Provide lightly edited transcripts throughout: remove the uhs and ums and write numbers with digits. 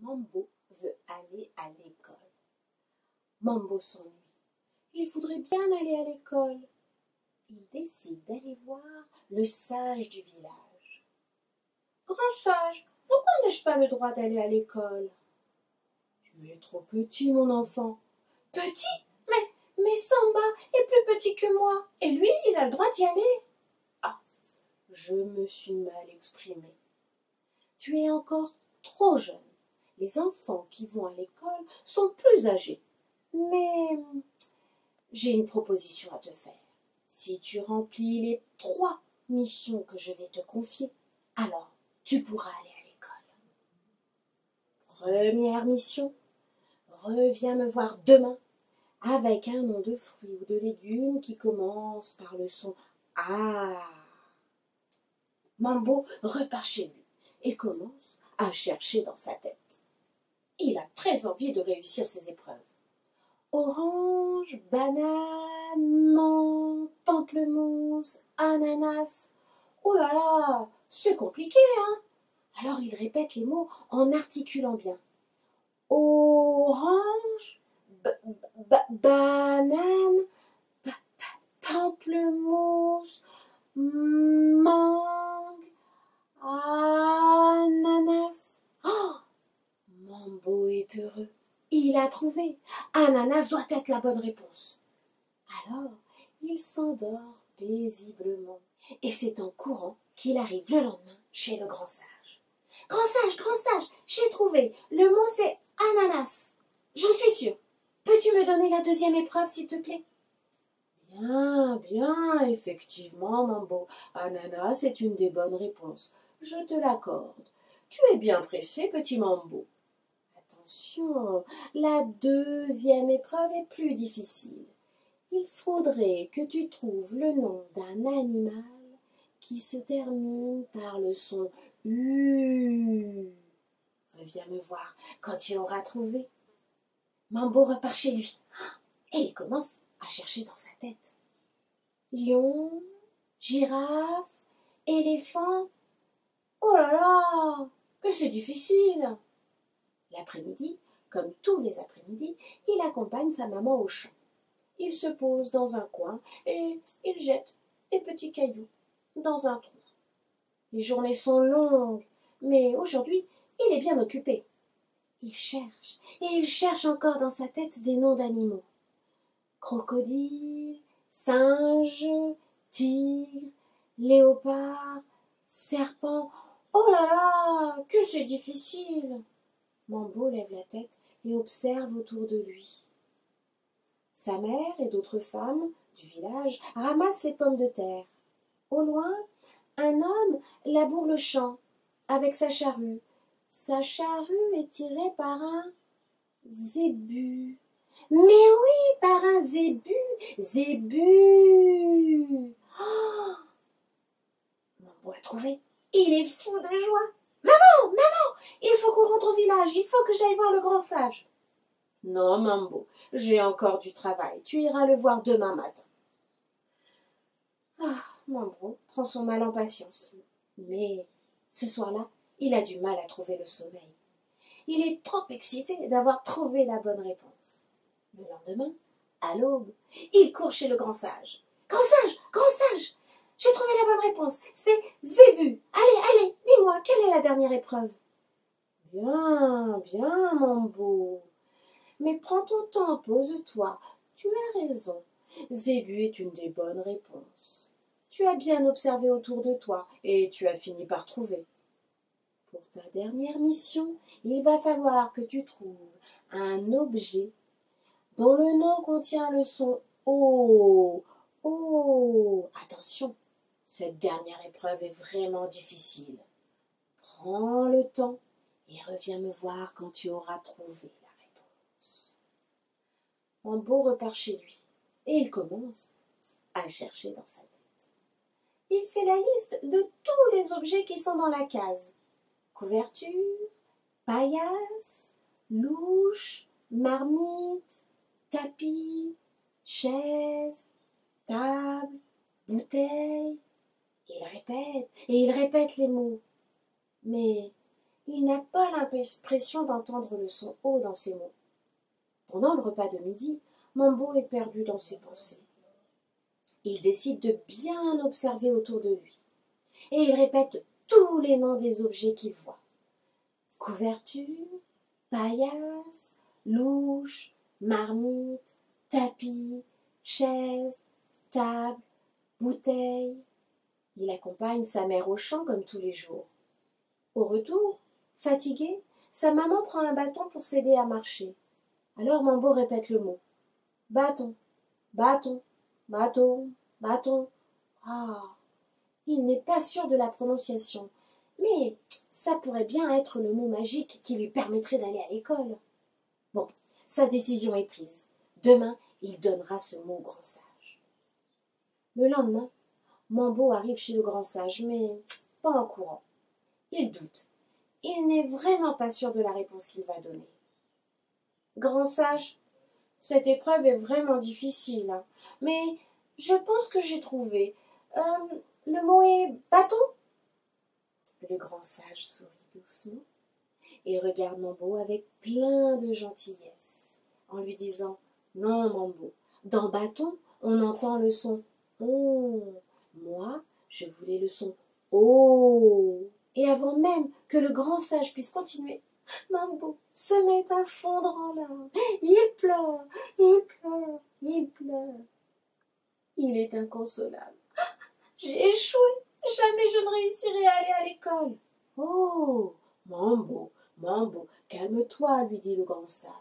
Mambo veut aller à l'école. Mambo s'ennuie. Il voudrait bien aller à l'école. Il décide d'aller voir le sage du village. Grand sage, pourquoi n'ai-je pas le droit d'aller à l'école? Tu es trop petit, mon enfant. Petit? Mais Samba est plus petit que moi, et lui, il a le droit d'y aller. Ah, je me suis mal exprimée. Tu es encore trop jeune. Les enfants qui vont à l'école sont plus âgés. Mais j'ai une proposition à te faire. Si tu remplis les 3 missions que je vais te confier, alors tu pourras aller à l'école. Première mission, reviens me voir demain avec un nom de fruit ou de légume qui commence par le son A. Mambo repart chez lui et commence à chercher dans sa tête. Il a très envie de réussir ses épreuves. Orange, banane, mangue, pamplemousse, ananas. Oh là là, c'est compliqué, hein? Alors il répète les mots en articulant bien. Orange, banane, pamplemousse, mangue, ananas. Oh, Mambo est heureux. Il a trouvé. Ananas doit être la bonne réponse. Alors, il s'endort paisiblement. Et c'est en courant qu'il arrive le lendemain chez le grand sage. Grand sage, j'ai trouvé. Le mot c'est ananas. Je suis sûre. Peux-tu me donner la 2e épreuve, s'il te plaît? Bien, effectivement, Mambo. Ananas est une des bonnes réponses. Je te l'accorde. Tu es bien pressé, petit Mambo. Attention, la 2e épreuve est plus difficile. Il faudrait que tu trouves le nom d'un animal qui se termine par le son U. Reviens me voir quand tu auras trouvé. Mambo repart chez lui et il commence à chercher dans sa tête. Lion, girafe, éléphant. Oh là là, que c'est difficile! L'après-midi, comme tous les après-midi, il accompagne sa maman au champ. Il se pose dans un coin et il jette des petits cailloux dans un trou. Les journées sont longues, mais aujourd'hui, il est bien occupé. Il cherche, et il cherche encore dans sa tête des noms d'animaux. Crocodile, singe, tigre, léopard, serpent. Oh là là, que c'est difficile! Mambo lève la tête et observe autour de lui. Sa mère et d'autres femmes du village ramassent les pommes de terre. Au loin, un homme laboure le champ avec sa charrue. Sa charrue est tirée par un zébu. Mais oui, par un zébu. Zébu. Oh, Mambo a trouvé. Il est fou de joie. Maman, il faut qu'on rentre au village. Il faut que j'aille voir le grand sage. Non, Mambo, j'ai encore du travail. Tu iras le voir demain matin. Ah, Mambo prend son mal en patience. Mais ce soir-là, il a du mal à trouver le sommeil. Il est trop excité d'avoir trouvé la bonne réponse. Le lendemain, à l'aube, il court chez le grand sage. Grand sage, j'ai trouvé la bonne réponse. C'est zébu. Allez, dis-moi, quelle est la dernière épreuve? Bien, Mambo. Mais prends ton temps, pose-toi. Tu as raison. Zébu est une des bonnes réponses. Tu as bien observé autour de toi et tu as fini par trouver. Pour ta dernière mission, il va falloir que tu trouves un objet dont le nom contient le son O. Oh, attention, cette dernière épreuve est vraiment difficile. Prends le temps et reviens me voir quand tu auras trouvé la réponse. Mambo repart chez lui et il commence à chercher dans sa tête. Il fait la liste de tous les objets qui sont dans la case. Couverture, paillasse, louche, marmite, tapis, chaise, table, bouteille. Il répète et il répète les mots. Mais Il n'a pas l'impression d'entendre le son haut dans ses mots. Pendant le repas de midi, Mambo est perdu dans ses pensées. Il décide de bien observer autour de lui. Et il répète tous les noms des objets qu'il voit. Couverture, paillasse, louche, marmite, tapis, chaise, table, bouteille. Il accompagne sa mère au champ comme tous les jours. Au retour, fatigué, sa maman prend un bâton pour s'aider à marcher. Alors Mambo répète le mot. Bâton, bâton, bâton, bâton. Ah, il n'est pas sûr de la prononciation, mais ça pourrait bien être le mot magique qui lui permettrait d'aller à l'école. Bon, sa décision est prise. Demain, il donnera ce mot au grand sage. Le lendemain, Mambo arrive chez le grand sage, mais pas en courant. Il doute. Il n'est vraiment pas sûr de la réponse qu'il va donner. Grand sage, cette épreuve est vraiment difficile, hein, mais je pense que j'ai trouvé. Le mot est bâton. Le grand sage sourit doucement et regarde Mambo avec plein de gentillesse, en lui disant « Non, Mambo, dans bâton, on entend le son « on ». Moi, je voulais le son « oh ». Et avant même que le grand sage puisse continuer, Mambo se met à fondre en larmes. Il pleure, il pleure, il pleure. Il est inconsolable. J'ai échoué. Jamais je ne réussirai à aller à l'école. Oh, Mambo, Mambo, calme-toi, lui dit le grand sage.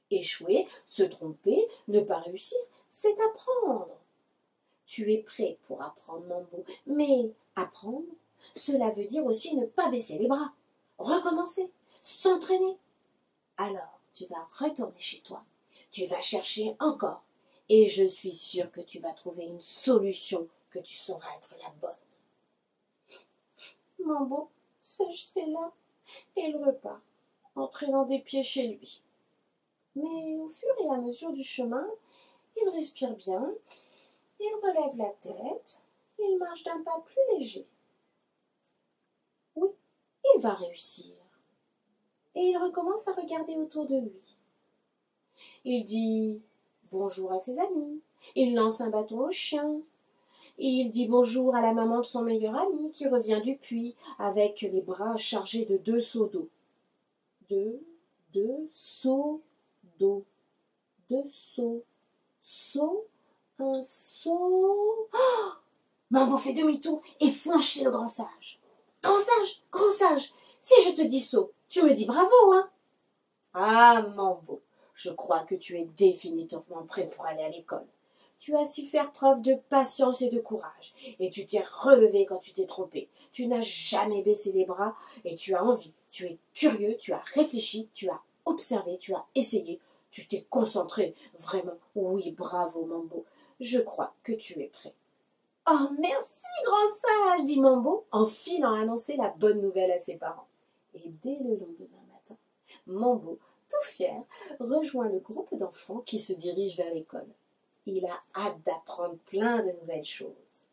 Échouer, se tromper, ne pas réussir, c'est apprendre. Tu es prêt pour apprendre, Mambo, mais apprendre, cela veut dire aussi ne pas baisser les bras, recommencer, s'entraîner. Alors, tu vas retourner chez toi, tu vas chercher encore, et je suis sûre que tu vas trouver une solution que tu sauras être la bonne. Mambo sèche ses larmes et il repart, entraînant des pieds chez lui. Mais au fur et à mesure du chemin, il respire bien, il relève la tête, il marche d'un pas plus léger. Oui, il va réussir. Et il recommence à regarder autour de lui. Il dit bonjour à ses amis, il lance un bâton au chien, il dit bonjour à la maman de son meilleur ami qui revient du puits avec les bras chargés de 2 seaux d'eau. 2 seaux d'eau. 2 seaux. Seau, un seau. Oh, Mambo fait demi-tour et fonce chez le grand sage. Grand sage, si je te dis seau, tu me dis bravo, hein? Ah, Mambo, je crois que tu es définitivement prêt pour aller à l'école. Tu as su faire preuve de patience et de courage, et tu t'es relevé quand tu t'es trompé. Tu n'as jamais baissé les bras, et tu as envie. Tu es curieux, tu as réfléchi, tu as observé, tu as essayé, tu t'es concentré. Vraiment, oui, bravo, Mambo. Je crois que tu es prêt. Oh, merci, grand sage, dit Mambo, en filant annoncer la bonne nouvelle à ses parents. Et dès le lendemain matin, Mambo, tout fier, rejoint le groupe d'enfants qui se dirige vers l'école. Il a hâte d'apprendre plein de nouvelles choses.